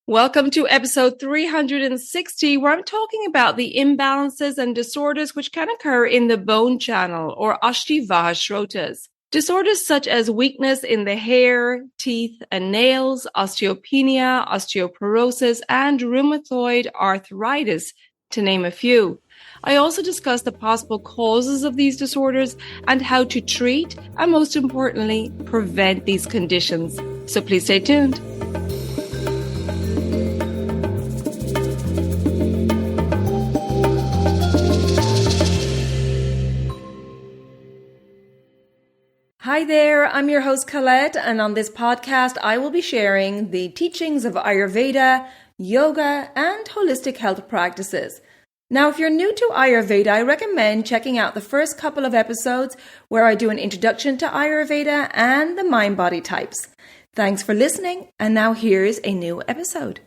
Welcome to episode 360, where I'm talking about the imbalances and disorders which can occur in the bone channel, or Asthi Vaha Srotas. Disorders such as weakness in the hair, teeth, and nails, osteopenia, osteoporosis, and rheumatoid arthritis, to name a few. I also discuss the possible causes of these disorders and how to treat and, most importantly, prevent these conditions. So please stay tuned. Hi there, I'm your host Colette, and on this podcast I will be sharing the teachings of Ayurveda, yoga, and holistic health practices. Now, if you're new to Ayurveda, I recommend checking out the first couple of episodes where I do an introduction to Ayurveda and the mind-body types. Thanks for listening, and now here's a new episode.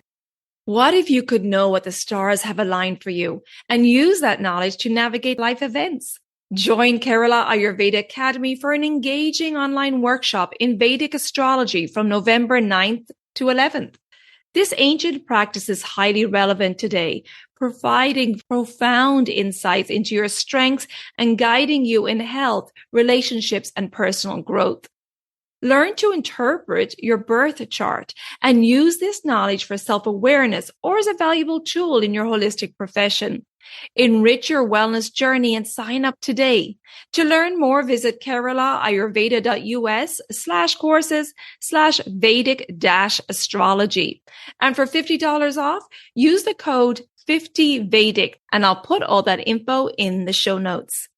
What if you could know what the stars have aligned for you and use that knowledge to navigate life events? Join Kerala Ayurveda Academy for an engaging online workshop in Vedic astrology from November 9th to 11th. This ancient practice is highly relevant today, providing profound insights into your strengths and guiding you in health, relationships, and personal growth. Learn to interpret your birth chart and use this knowledge for self-awareness or as a valuable tool in your holistic profession. Enrich your wellness journey and sign up today. To learn more, visit keralaayurveda.us/courses/Vedic-astrology. And for $50 off, use the code 50VEDIC, and I'll put all that info in the show notes.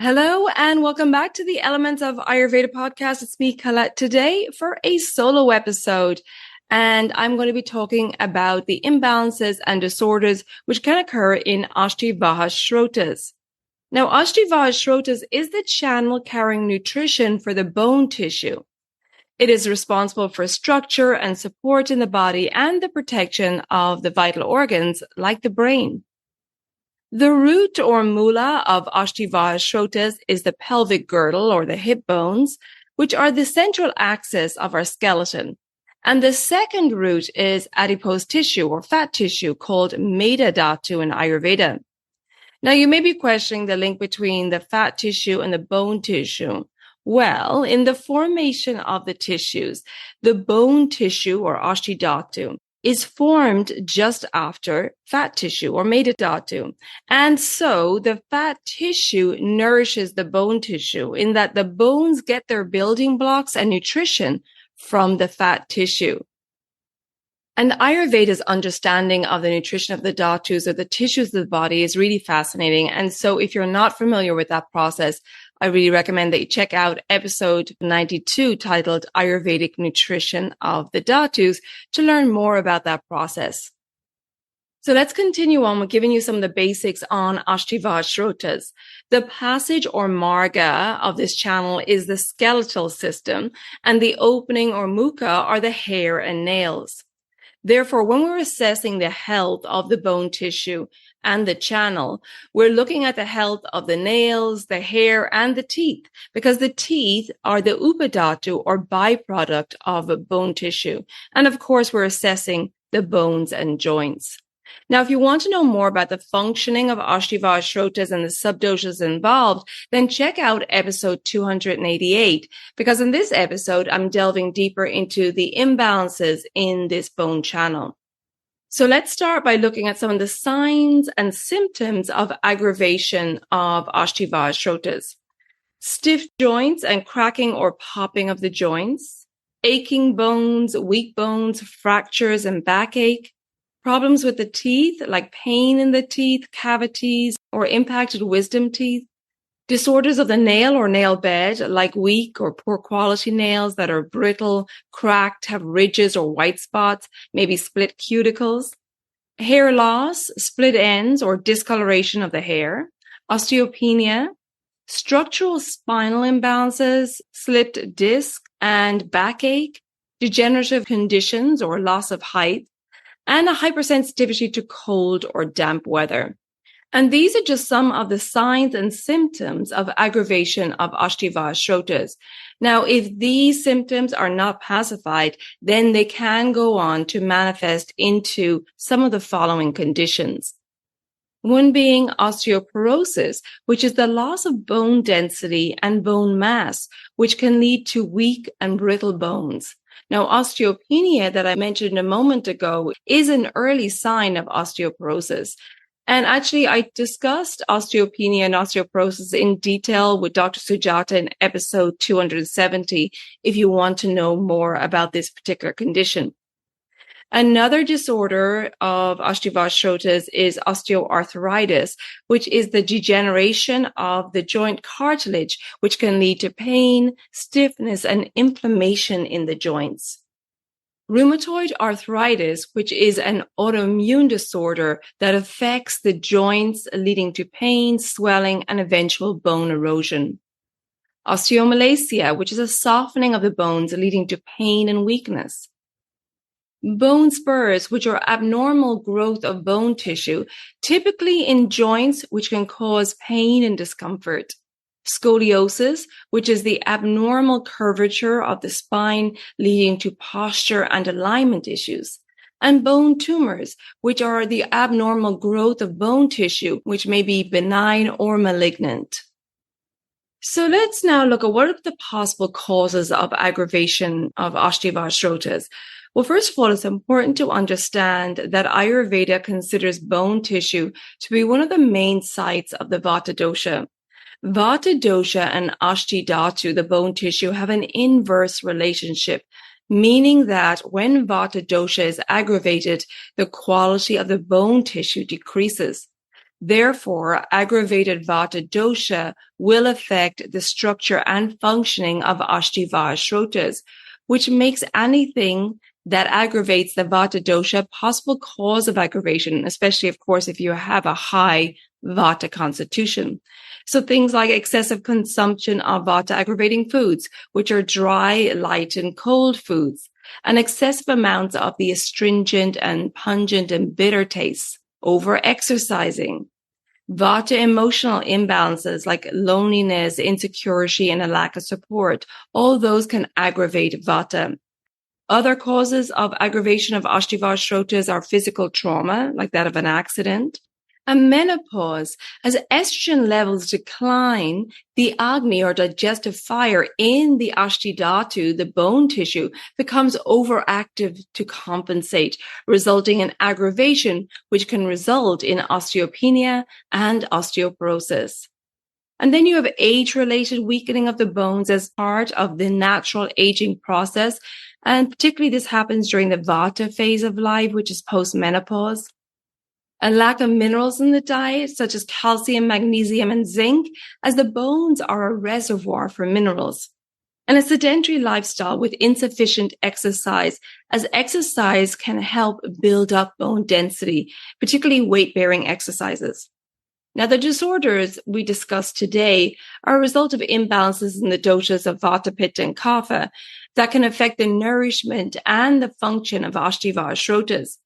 Hello and welcome back to the Elements of Ayurveda podcast. It's me, Colette, today for a solo episode. And I'm going to be talking about the imbalances and disorders which can occur in Asthi Vaha Srotas. Now, Asthi Vaha Srotas is the channel carrying nutrition for the bone tissue. It is responsible for structure and support in the body and the protection of the vital organs like the brain. The root or mula of Asthi Vaha Srotas is the pelvic girdle or the hip bones, which are the central axis of our skeleton. And the second root is adipose tissue or fat tissue called Meda Dhatu in Ayurveda. Now, you may be questioning the link between the fat tissue and the bone tissue. Well, in the formation of the tissues, the bone tissue or Ashti Dhatu is formed just after fat tissue or Meda Dhatu. And so the fat tissue nourishes the bone tissue in that the bones get their building blocks and nutrition from the fat tissue. And Ayurveda's understanding of the nutrition of the dhatus or the tissues of the body is really fascinating. And so if you're not familiar with that process, I really recommend that you check out episode 92 titled Ayurvedic Nutrition of the Dhatus to learn more about that process. So let's continue on with giving you some of the basics on Asthi Vaha Srotas. The passage or marga of this channel is the skeletal system, and the opening or mukha are the hair and nails. Therefore, when we're assessing the health of the bone tissue and the channel, we're looking at the health of the nails, the hair, and the teeth, because the teeth are the upadhatu or byproduct of bone tissue. And of course, we're assessing the bones and joints. Now, if you want to know more about the functioning of Asthi Vaha Srotas and the subdoshas involved, then check out episode 288, because in this episode, I'm delving deeper into the imbalances in this bone channel. So let's start by looking at some of the signs and symptoms of aggravation of Asthi Vaha Srotas. Stiff joints and cracking or popping of the joints, aching bones, weak bones, fractures and backache, problems with the teeth, like pain in the teeth, cavities, or impacted wisdom teeth. Disorders of the nail or nail bed, like weak or poor quality nails that are brittle, cracked, have ridges or white spots, maybe split cuticles. Hair loss, split ends or discoloration of the hair. Osteopenia. Structural spinal imbalances, slipped disc and backache. Degenerative conditions or loss of height. And a hypersensitivity to cold or damp weather. And these are just some of the signs and symptoms of aggravation of Asthi Vaha Srotas. Now, if these symptoms are not pacified, then they can go on to manifest into some of the following conditions. One being osteoporosis, which is the loss of bone density and bone mass, which can lead to weak and brittle bones. Now, osteopenia that I mentioned a moment ago is an early sign of osteoporosis. And actually, I discussed osteopenia and osteoporosis in detail with Dr. Sujata in episode 270, if you want to know more about this particular condition. Another disorder of Asthi Vaha Srotas is osteoarthritis, which is the degeneration of the joint cartilage, which can lead to pain, stiffness, and inflammation in the joints. Rheumatoid arthritis, which is an autoimmune disorder that affects the joints, leading to pain, swelling, and eventual bone erosion. Osteomalacia, which is a softening of the bones, leading to pain and weakness. Bone spurs, which are abnormal growth of bone tissue, typically in joints, which can cause pain and discomfort. Scoliosis, which is the abnormal curvature of the spine leading to posture and alignment issues. And bone tumors, which are the abnormal growth of bone tissue, which may be benign or malignant. So let's now look at what are the possible causes of aggravation of Asthi Vaha Srotas. Well, first of all, it's important to understand that Ayurveda considers bone tissue to be one of the main sites of the vata dosha. Vata dosha and Ashti dhatu, the bone tissue, have an inverse relationship, meaning that when vata dosha is aggravated, the quality of the bone tissue decreases. Therefore, aggravated vata dosha will affect the structure and functioning of Asthi Vaha Srotas, which makes anything that aggravates the vata dosha a possible cause of aggravation, especially, of course, if you have a high vata constitution. So things like excessive consumption of vata aggravating foods, which are dry, light, and cold foods, and excessive amounts of the astringent and pungent and bitter tastes, over exercising, vata emotional imbalances like loneliness, insecurity, and a lack of support. All those can aggravate vata. Other causes of aggravation of Asthi Vaha Srotas are physical trauma, like that of an accident, and menopause. As estrogen levels decline, the agni or digestive fire in the Ashti dhatu, the bone tissue, becomes overactive to compensate, resulting in aggravation, which can result in osteopenia and osteoporosis. And then you have age-related weakening of the bones as part of the natural aging process. And particularly this happens during the vata phase of life, which is post-menopause. A lack of minerals in the diet, such as calcium, magnesium, and zinc, as the bones are a reservoir for minerals. And a sedentary lifestyle with insufficient exercise, as exercise can help build up bone density, particularly weight-bearing exercises. Now, the disorders we discussed today are a result of imbalances in the doshas of vata, pitta, and kapha that can affect the nourishment and the function of Asthi Vaha Srotas.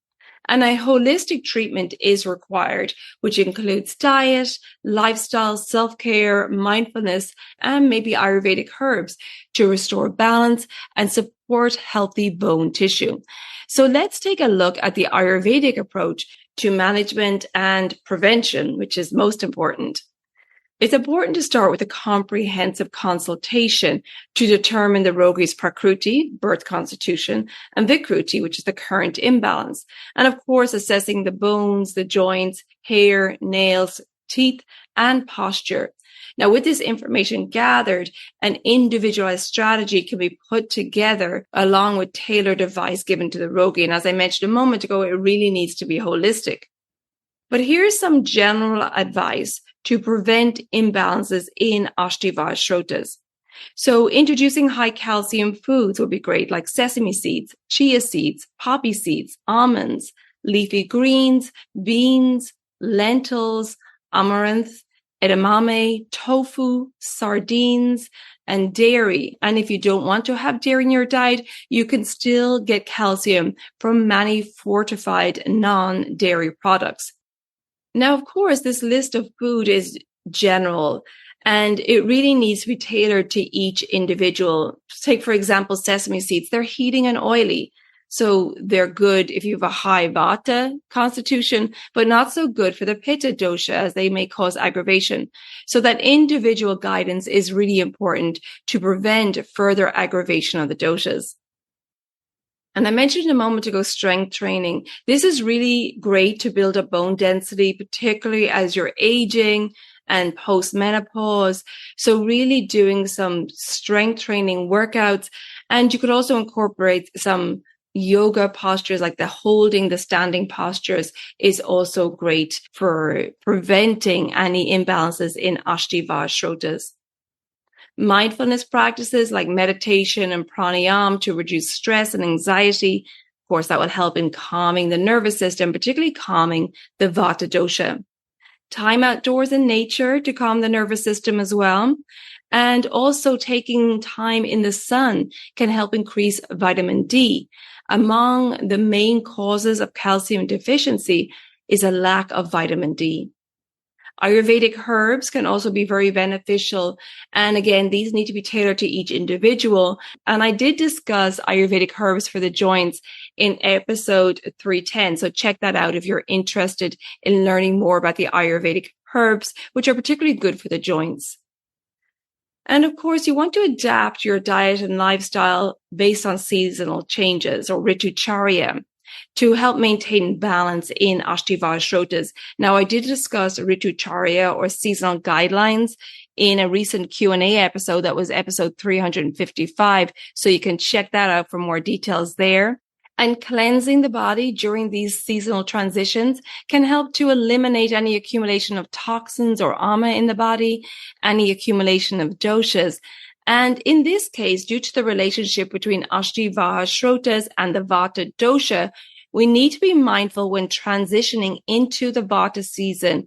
And a holistic treatment is required, which includes diet, lifestyle, self-care, mindfulness, and maybe Ayurvedic herbs to restore balance and support healthy bone tissue. So let's take a look at the Ayurvedic approach to management and prevention, which is most important. It's important to start with a comprehensive consultation to determine the rogi's prakruti, birth constitution, and vikruti, which is the current imbalance. And of course, assessing the bones, the joints, hair, nails, teeth, and posture. Now, with this information gathered, an individualized strategy can be put together along with tailored advice given to the rogi. And as I mentioned a moment ago, it really needs to be holistic. But here's some general advice to prevent imbalances in Asthi Vaha Srotas. So introducing high calcium foods would be great, like sesame seeds, chia seeds, poppy seeds, almonds, leafy greens, beans, lentils, amaranth, edamame, tofu, sardines, and dairy. And if you don't want to have dairy in your diet, you can still get calcium from many fortified non-dairy products. Now, of course, this list of food is general and it really needs to be tailored to each individual. Take, for example, sesame seeds. They're heating and oily. So they're good if you have a high vata constitution, but not so good for the pitta dosha as they may cause aggravation. So that individual guidance is really important to prevent further aggravation of the doshas. And I mentioned a moment ago, strength training. This is really great to build up bone density, particularly as you're aging and post-menopause. So really doing some strength training workouts. And you could also incorporate some yoga postures, like the standing postures is also great for preventing any imbalances in Asthi Vaha Srotas. Mindfulness practices like meditation and pranayama to reduce stress and anxiety. Of course, that will help in calming the nervous system, particularly calming the vata dosha. Time outdoors in nature to calm the nervous system as well. And also taking time in the sun can help increase vitamin D. Among the main causes of calcium deficiency is a lack of vitamin D. Ayurvedic herbs can also be very beneficial. And again, these need to be tailored to each individual. And I did discuss Ayurvedic herbs for the joints in episode 310. So check that out if you're interested in learning more about the Ayurvedic herbs, which are particularly good for the joints. And of course, you want to adapt your diet and lifestyle based on seasonal changes or ritucharya to help maintain balance in Asthi Vaha Srotas. Now, I did discuss ritucharya or seasonal guidelines in a recent Q&A episode that was episode 355. So you can check that out for more details there. And cleansing the body during these seasonal transitions can help to eliminate any accumulation of toxins or ama in the body, any accumulation of doshas. And in this case, due to the relationship between Asthi Vaha Srotas and the vata dosha, we need to be mindful when transitioning into the vata season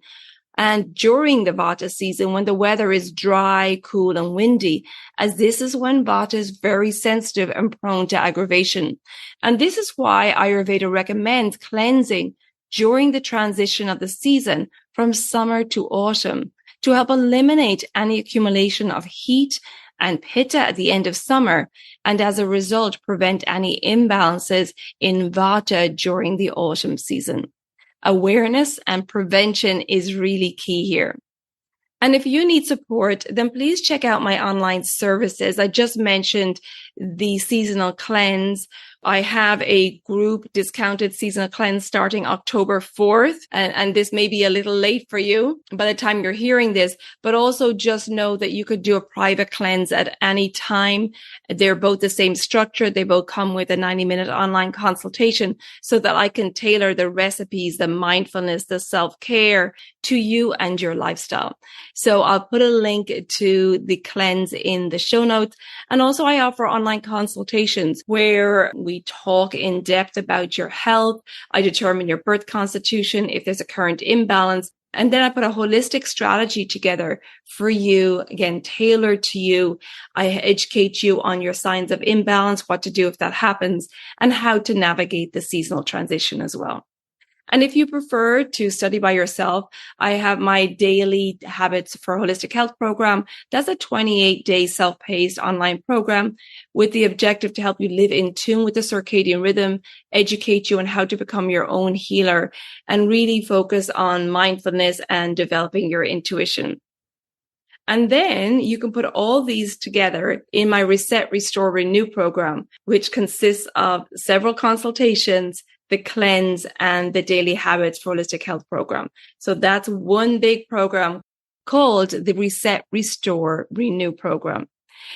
and during the vata season when the weather is dry, cool, and windy, as this is when vata is very sensitive and prone to aggravation. And this is why Ayurveda recommends cleansing during the transition of the season from summer to autumn to help eliminate any accumulation of heat and pitta at the end of summer, and as a result, prevent any imbalances in vata during the autumn season. Awareness and prevention is really key here. And if you need support, then please check out my online services. I just mentioned the seasonal cleanse. I have a group discounted seasonal cleanse starting October 4th. And this may be a little late for you by the time you're hearing this, but also just know that you could do a private cleanse at any time. They're both the same structure. They both come with a 90-minute online consultation so that I can tailor the recipes, the mindfulness, the self-care to you and your lifestyle. So I'll put a link to the cleanse in the show notes. And also I offer online consultations where we talk in depth about your health. I determine your birth constitution, if there's a current imbalance. And then I put a holistic strategy together for you, again, tailored to you. I educate you on your signs of imbalance, what to do if that happens, and how to navigate the seasonal transition as well. And if you prefer to study by yourself, I have my daily habits for holistic health program. That's a 28-day self-paced online program with the objective to help you live in tune with the circadian rhythm, educate you on how to become your own healer, and really focus on mindfulness and developing your intuition. And then you can put all these together in my Reset, Restore, Renew program, which consists of several consultations, the cleanse, and the daily habits for holistic health program. So that's one big program called the Reset, Restore, Renew program.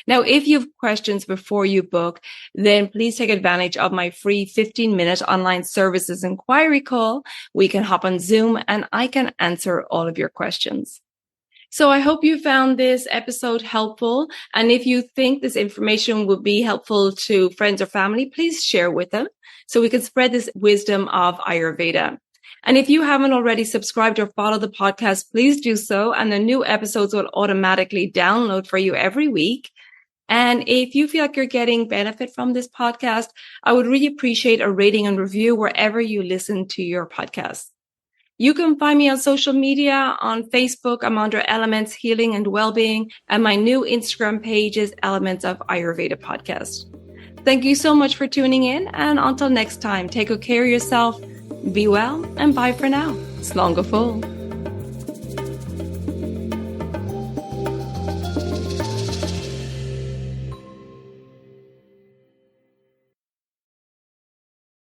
Now, if you have questions before you book, then please take advantage of my free 15-minute online Services Enquiry Call. We can hop on Zoom and I can answer all of your questions. So I hope you found this episode helpful. And if you think this information would be helpful to friends or family, please share with them so we can spread this wisdom of Ayurveda. And if you haven't already subscribed or followed the podcast, please do so. And the new episodes will automatically download for you every week. And if you feel like you're getting benefit from this podcast, I would really appreciate a rating and review wherever you listen to your podcast. You can find me on social media. On Facebook, I'm under Elements Healing and Wellbeing, and my new Instagram page is Elements of Ayurveda Podcast. Thank you so much for tuning in, and until next time, take good care of yourself, be well, and bye for now. Slán go fóill.